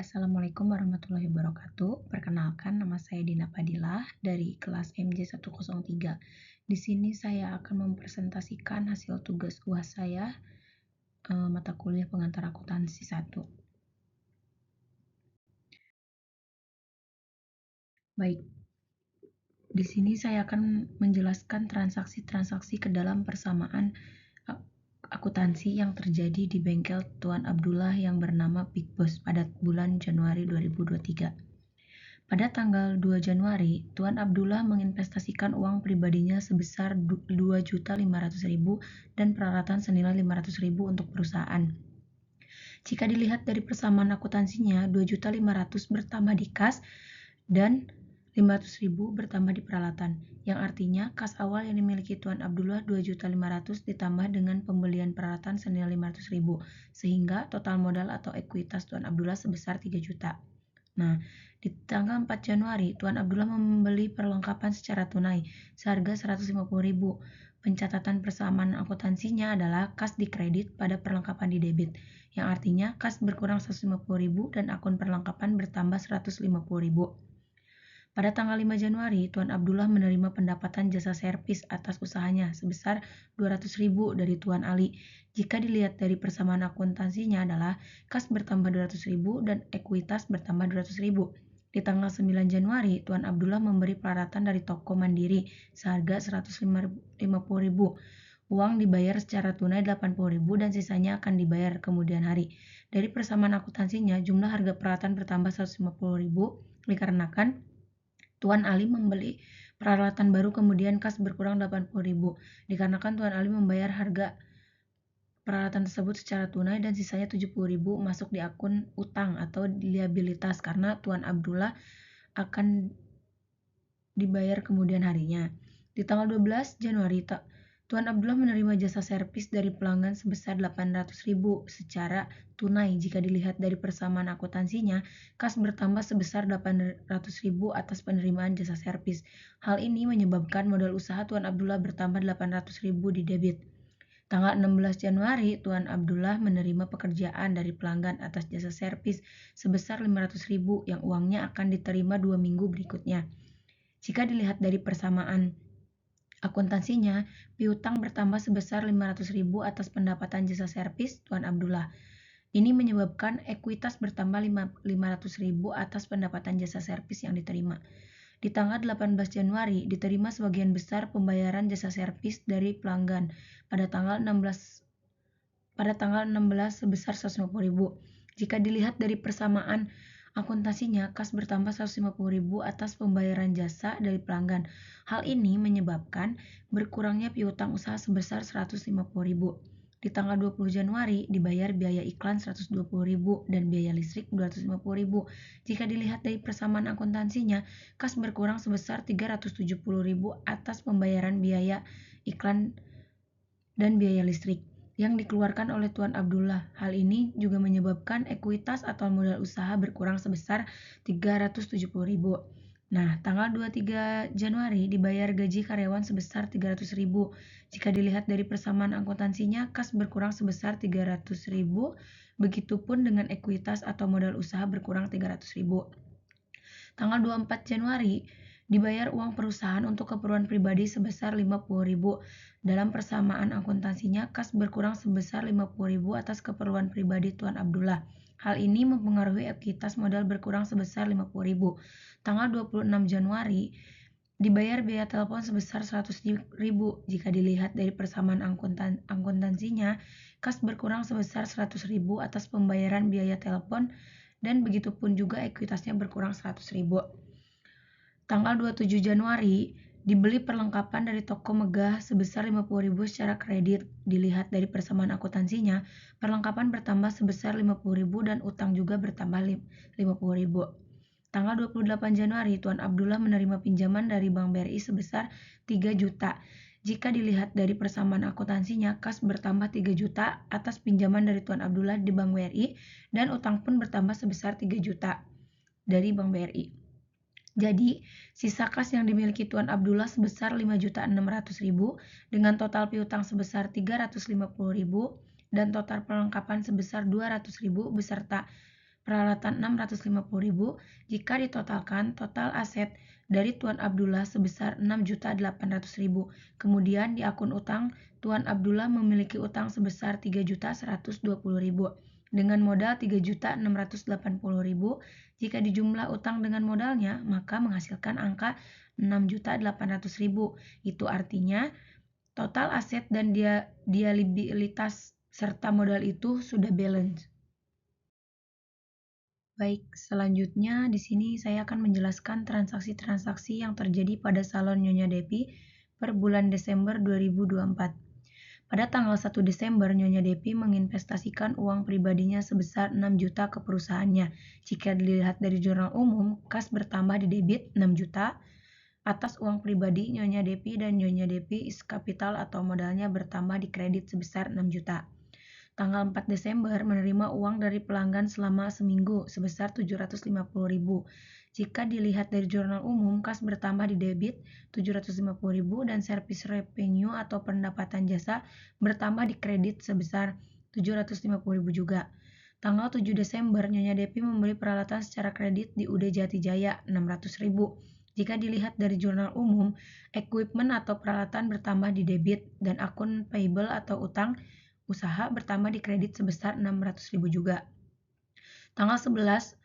Assalamualaikum warahmatullahi wabarakatuh. Perkenalkan, nama saya Dina Fadilah dari kelas MJ103. Di sini saya akan mempresentasikan hasil tugas UAS saya, mata kuliah pengantar akuntansi 1. Baik, di sini saya akan menjelaskan transaksi-transaksi ke dalam persamaan akuntansi yang terjadi di bengkel Tuan Abdullah yang bernama Big Boss pada bulan Januari 2023. Pada tanggal 2 Januari, Tuan Abdullah menginvestasikan uang pribadinya sebesar 2.500.000 dan peralatan senilai 500.000 untuk perusahaan. Jika dilihat dari persamaan akuntansinya, 2.500.000 bertambah di kas dan 500.000 bertambah di peralatan, yang artinya kas awal yang dimiliki Tuan Abdullah 2.500.000 ditambah dengan pembelian peralatan senilai 500.000, sehingga total modal atau ekuitas Tuan Abdullah sebesar 3 juta. Nah, di tanggal 4 Januari, Tuan Abdullah membeli perlengkapan secara tunai seharga 150.000. Pencatatan persamaan akuntansinya adalah kas dikredit pada perlengkapan di debit, yang artinya kas berkurang 150.000 dan akun perlengkapan bertambah 150.000. Pada tanggal 5 Januari, Tuan Abdullah menerima pendapatan jasa servis atas usahanya sebesar 200.000 dari Tuan Ali. Jika dilihat dari persamaan akuntansinya adalah kas bertambah 200.000 dan ekuitas bertambah 200.000. Di tanggal 9 Januari, Tuan Abdullah memberi peralatan dari toko mandiri seharga 150.000. Uang dibayar secara tunai 80.000 dan sisanya akan dibayar kemudian hari. Dari persamaan akuntansinya, jumlah harga peralatan bertambah 150.000 dikarenakan Tuan Ali membeli peralatan baru kemudian kas berkurang 80.000 dikarenakan Tuan Ali membayar harga peralatan tersebut secara tunai dan sisanya 70.000 masuk di akun utang atau liabilitas karena Tuan Abdullah akan dibayar kemudian harinya. Di tanggal 12 Januari, Tuan Abdullah menerima jasa servis dari pelanggan sebesar 800.000 secara tunai. Jika dilihat dari persamaan akuntansinya, kas bertambah sebesar 800.000 atas penerimaan jasa servis. Hal ini menyebabkan modal usaha Tuan Abdullah bertambah 800.000 di debit. Tanggal 16 Januari, Tuan Abdullah menerima pekerjaan dari pelanggan atas jasa servis sebesar 500.000 yang uangnya akan diterima 2 minggu berikutnya. Jika dilihat dari persamaan akuntansinya, piutang bertambah sebesar 500.000 atas pendapatan jasa servis Tuan Abdullah. Ini menyebabkan ekuitas bertambah 500.000 atas pendapatan jasa servis yang diterima. Di tanggal 18 Januari, diterima sebagian besar pembayaran jasa servis dari pelanggan pada tanggal 16 sebesar 150.000. Jika dilihat dari persamaan akuntansinya, kas bertambah 150.000 atas pembayaran jasa dari pelanggan. Hal ini menyebabkan berkurangnya piutang usaha sebesar 150.000. Di tanggal 20 Januari dibayar biaya iklan 120.000 dan biaya listrik 250.000. Jika dilihat dari persamaan akuntansinya, kas berkurang sebesar 370.000 atas pembayaran biaya iklan dan biaya listrik yang dikeluarkan oleh Tuan Abdullah. Hal ini juga menyebabkan ekuitas atau modal usaha berkurang sebesar 370.000. Nah, tanggal 23 Januari dibayar gaji karyawan sebesar 300.000. Jika dilihat dari persamaan akuntansinya, kas berkurang sebesar 300.000, begitupun dengan ekuitas atau modal usaha berkurang 300.000. Tanggal 24 Januari dibayar uang perusahaan untuk keperluan pribadi sebesar 50.000. Dalam persamaan akuntansinya, kas berkurang sebesar 50.000 atas keperluan pribadi Tuan Abdullah. Hal ini mempengaruhi ekuitas modal berkurang sebesar 50.000. Tanggal 26 Januari dibayar biaya telepon sebesar 100.000. Jika dilihat dari persamaan akuntansinya, kas berkurang sebesar 100.000 atas pembayaran biaya telepon dan begitupun juga ekuitasnya berkurang 100.000. Tanggal 27 Januari dibeli perlengkapan dari toko megah sebesar 50.000 secara kredit. Dilihat dari persamaan akuntansinya, perlengkapan bertambah sebesar 50.000 dan utang juga bertambah 50.000. Tanggal 28 Januari, Tuan Abdullah menerima pinjaman dari Bank BRI sebesar 3 juta. Jika dilihat dari persamaan akuntansinya, kas bertambah 3 juta atas pinjaman dari Tuan Abdullah di Bank BRI dan utang pun bertambah sebesar 3 juta dari Bank BRI. Jadi, sisa kas yang dimiliki Tuan Abdullah sebesar 5.600.000 dengan total piutang sebesar 350.000 dan total perlengkapan sebesar 200.000 beserta peralatan 650.000. Jika ditotalkan, total aset dari Tuan Abdullah sebesar 6.800.000. Kemudian di akun utang, Tuan Abdullah memiliki utang sebesar 3.120.000 dengan modal 3.680.000. Jika dijumlah utang dengan modalnya, maka menghasilkan angka 6.800.000. Itu artinya total aset dan liabilitas serta modal itu sudah balance. Baik, selanjutnya di sini saya akan menjelaskan transaksi-transaksi yang terjadi pada salon Nyonya Depi per bulan Desember 2024. Pada tanggal 1 Desember, Nyonya Depi menginvestasikan uang pribadinya sebesar 6 juta ke perusahaannya. Jika dilihat dari jurnal umum, kas bertambah di debit 6 juta. Atas uang pribadi Nyonya Depi dan Nyonya Depi is capital atau modalnya bertambah di kredit sebesar 6 juta. Tanggal 4 Desember menerima uang dari pelanggan selama seminggu sebesar 750.000. Jika dilihat dari jurnal umum, kas bertambah di debit 750.000 dan service revenue atau pendapatan jasa bertambah di kredit sebesar 750.000 juga. Tanggal 7 Desember, Nyonya Depi membeli peralatan secara kredit di UD Jati Jaya 600.000. Jika dilihat dari jurnal umum, equipment atau peralatan bertambah di debit dan akun payable atau utang usaha bertambah di kredit sebesar 600.000 juga. Tanggal 11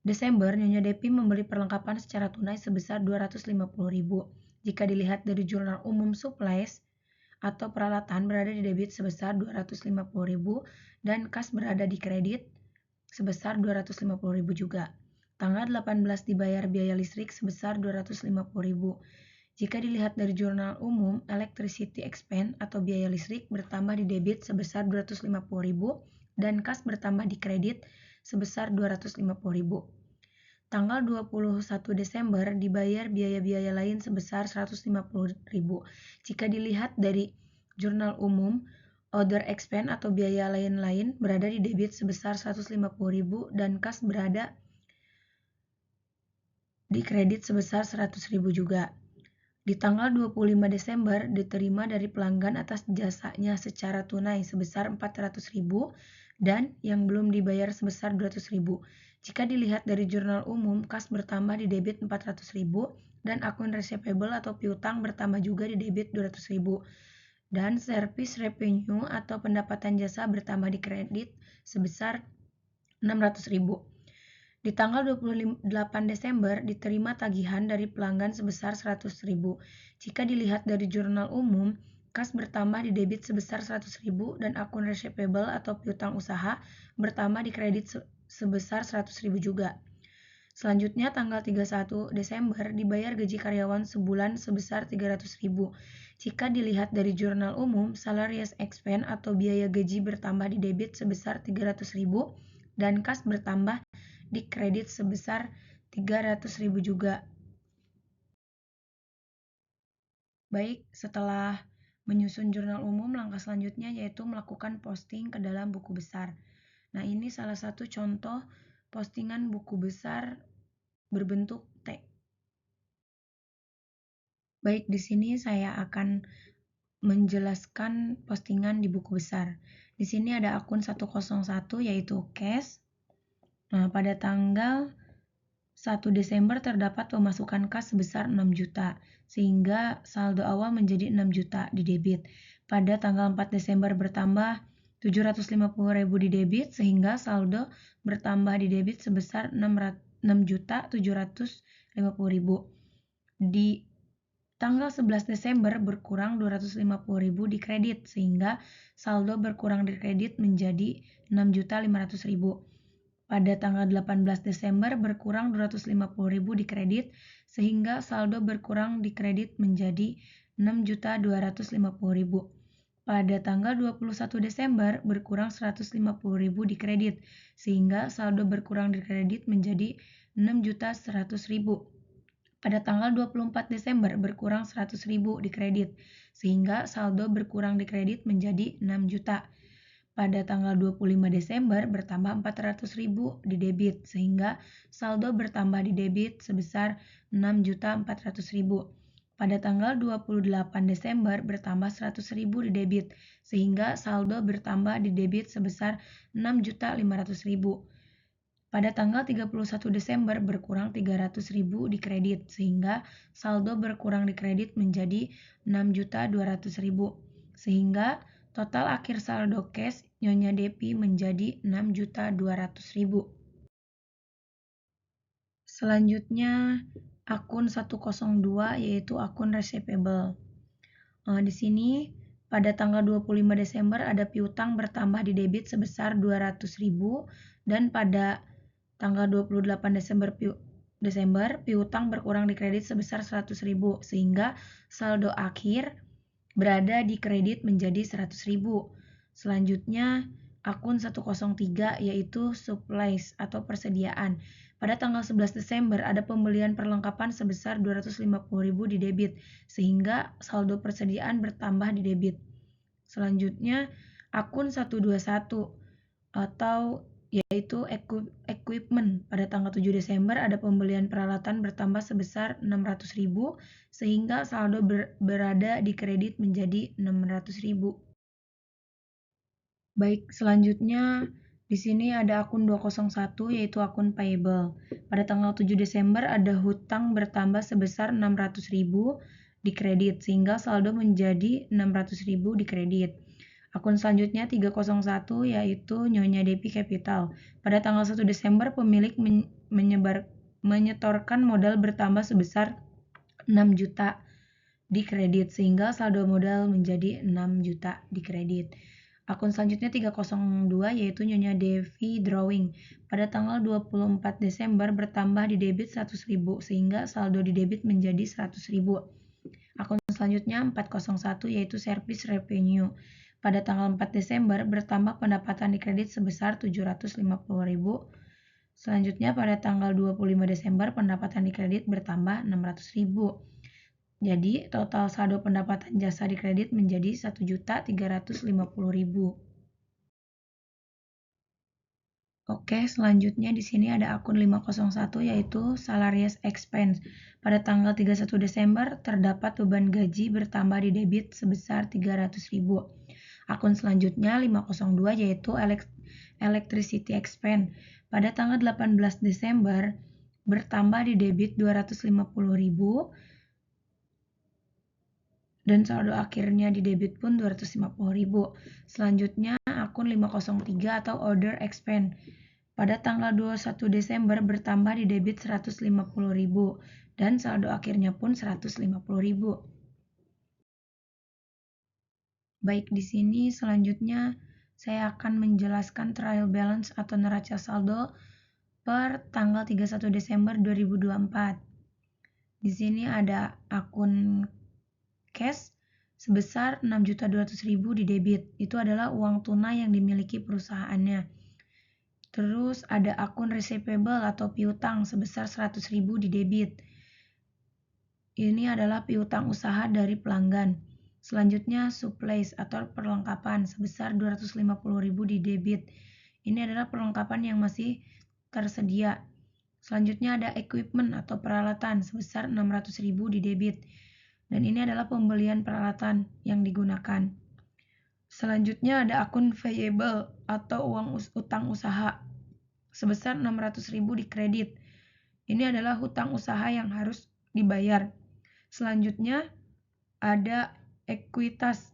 Desember, Nyonya Depi membeli perlengkapan secara tunai sebesar 250.000. Jika dilihat dari jurnal umum supplies atau peralatan berada di debit sebesar 250.000 dan kas berada di kredit sebesar 250.000 juga. Tanggal 18 dibayar biaya listrik sebesar 250.000. Jika dilihat dari jurnal umum, electricity expense atau biaya listrik bertambah di debit sebesar 250.000 dan kas bertambah di kredit sebesar 250.000. Tanggal 21 Desember dibayar biaya-biaya lain sebesar 150.000. Jika dilihat dari jurnal umum, other expense atau biaya lain-lain berada di debit sebesar 150.000 dan kas berada di kredit sebesar 100.000 juga. Di tanggal 25 Desember diterima dari pelanggan atas jasanya secara tunai sebesar 400.000 dan yang belum dibayar sebesar 200.000. Jika dilihat dari jurnal umum, kas bertambah di debit 400.000 dan akun receivable atau piutang bertambah juga di debit 200.000 dan service revenue atau pendapatan jasa bertambah di kredit sebesar 600.000. Di tanggal 28 Desember diterima tagihan dari pelanggan sebesar 100.000. Jika dilihat dari jurnal umum, kas bertambah di debit sebesar 100.000 dan akun receivable atau piutang usaha bertambah di kredit sebesar 100.000 juga. Selanjutnya tanggal 31 Desember dibayar gaji karyawan sebulan sebesar 300.000. Jika dilihat dari jurnal umum, salaries expense atau biaya gaji bertambah di debit sebesar 300.000 dan kas bertambah di kredit sebesar 300.000 juga. Baik, setelah menyusun jurnal umum, langkah selanjutnya yaitu melakukan posting ke dalam buku besar. Nah, ini salah satu contoh postingan buku besar berbentuk T. Baik, di sini saya akan menjelaskan postingan di buku besar. Di sini ada akun 101 yaitu cash. Nah, pada tanggal 1 Desember terdapat pemasukan kas sebesar 6 juta, sehingga saldo awal menjadi 6 juta di debit. Pada tanggal 4 Desember bertambah 750.000 di debit, sehingga saldo bertambah di debit sebesar 6.750.000. Di tanggal 11 Desember berkurang 250.000 di kredit, sehingga saldo berkurang di kredit menjadi 6.500.000. Pada tanggal 18 Desember berkurang 250.000 di kredit, sehingga saldo berkurang di kredit menjadi 6.250.000. Pada tanggal 21 Desember berkurang 150.000 di kredit, sehingga saldo berkurang di kredit menjadi 6.100.000. Pada tanggal 24 Desember berkurang 100.000 di kredit, sehingga saldo berkurang di kredit menjadi 6 juta. Pada tanggal 25 Desember bertambah 400.000 di debit, sehingga saldo bertambah di debit sebesar 6.400.000. Pada tanggal 28 Desember bertambah 100.000 di debit, sehingga saldo bertambah di debit sebesar 6.500.000. Pada tanggal 31 Desember berkurang 300.000 di kredit, sehingga saldo berkurang di kredit menjadi 6.200.000. Sehingga total akhir saldo cash Nyonya Depi menjadi 6.200.000. Selanjutnya akun 102 yaitu akun receivable. Di sini pada tanggal 25 Desember ada piutang bertambah di debit sebesar 200.000 dan pada tanggal 28 Desember piutang berkurang di kredit sebesar 100.000 sehingga saldo akhir berada di kredit menjadi 100.000. Selanjutnya akun 103 yaitu supplies atau persediaan. Pada tanggal 11 Desember ada pembelian perlengkapan sebesar 250.000 di debit sehingga saldo persediaan bertambah di debit. Selanjutnya akun 121 atau yaitu equipment. Pada tanggal 7 Desember ada pembelian peralatan bertambah sebesar 600.000 sehingga saldo berada di kredit menjadi 600.000. Baik, selanjutnya di sini ada akun 201 yaitu akun payable. Pada tanggal 7 Desember ada hutang bertambah sebesar 600.000 di kredit sehingga saldo menjadi 600.000 di kredit. Akun selanjutnya 301 yaitu Nyonya Depi Capital. Pada tanggal 1 Desember pemilik menyetorkan modal bertambah sebesar 6 juta di kredit sehingga saldo modal menjadi 6 juta di kredit. Akun selanjutnya 302 yaitu Nyonya Devi Drawing. Pada tanggal 24 Desember bertambah di debit 100.000 sehingga saldo di debit menjadi 100.000. Akun selanjutnya 401 yaitu Service Revenue. Pada tanggal 4 Desember bertambah pendapatan di kredit sebesar 750.000. Selanjutnya pada tanggal 25 Desember pendapatan di kredit bertambah 600.000. Jadi total saldo pendapatan jasa di kredit menjadi 1.350.000. Oke, selanjutnya di sini ada akun 501 yaitu Salaries Expense. Pada tanggal 31 Desember terdapat beban gaji bertambah di debit sebesar 300.000. Akun selanjutnya 502 yaitu Electricity Expense. Pada tanggal 18 Desember bertambah di debit 250.000 dan saldo akhirnya di debit pun 250.000. Selanjutnya akun 503 atau Order Expense. Pada tanggal 21 Desember bertambah di debit 150.000 dan saldo akhirnya pun 150.000. Baik, di sini selanjutnya saya akan menjelaskan trial balance atau neraca saldo per tanggal 31 Desember 2024. Di sini ada akun cash sebesar 6.200.000 di debit. Itu adalah uang tunai yang dimiliki perusahaannya. Terus ada akun receivable atau piutang sebesar 100.000 di debit. Ini adalah piutang usaha dari pelanggan. Selanjutnya supplies atau perlengkapan sebesar 250.000 di debit. Ini adalah perlengkapan yang masih tersedia. Selanjutnya ada equipment atau peralatan sebesar 600.000 di debit. Dan ini adalah pembelian peralatan yang digunakan. Selanjutnya ada akun payable atau uang utang usaha sebesar 600.000 di kredit. Ini adalah hutang usaha yang harus dibayar. Selanjutnya ada ekuitas.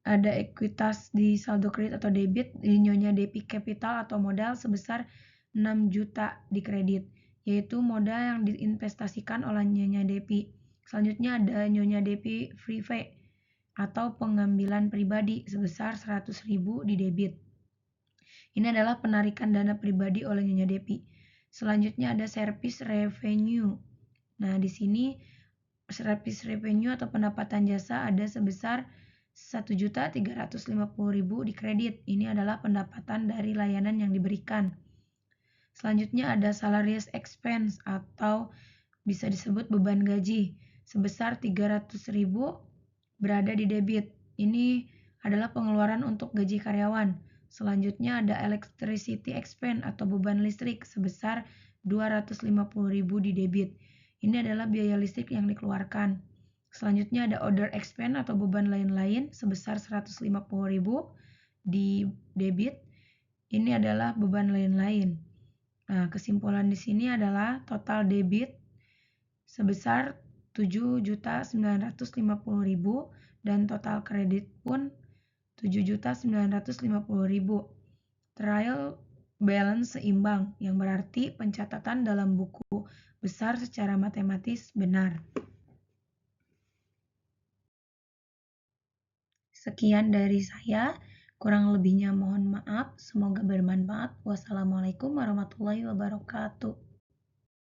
Ada ekuitas di saldo kredit atau debit di Nyonya Depi Capital atau modal sebesar 6 juta di kredit, yaitu modal yang diinvestasikan oleh Nyonya Depi. Selanjutnya ada Nyonya Depi Private atau pengambilan pribadi sebesar 100.000 di debit. Ini adalah penarikan dana pribadi oleh Nyonya Depi. Selanjutnya ada service revenue. Nah, di sini service revenue atau pendapatan jasa ada sebesar 1.350.000 di kredit. Ini adalah pendapatan dari layanan yang diberikan. Selanjutnya ada salaries expense atau bisa disebut beban gaji sebesar 300.000 berada di debit. Ini adalah pengeluaran untuk gaji karyawan. Selanjutnya ada electricity expense atau beban listrik sebesar 250.000 di debit. Ini adalah biaya listrik yang dikeluarkan. Selanjutnya ada other expense atau beban lain-lain sebesar 150.000 di debit, ini adalah beban lain-lain. Nah, kesimpulan di sini adalah total debit sebesar 7.950.000 dan total kredit pun 7.950.000. Trial balance seimbang, yang berarti pencatatan dalam buku besar secara matematis benar. Sekian dari saya, kurang lebihnya mohon maaf, semoga bermanfaat. Wassalamualaikum warahmatullahi wabarakatuh.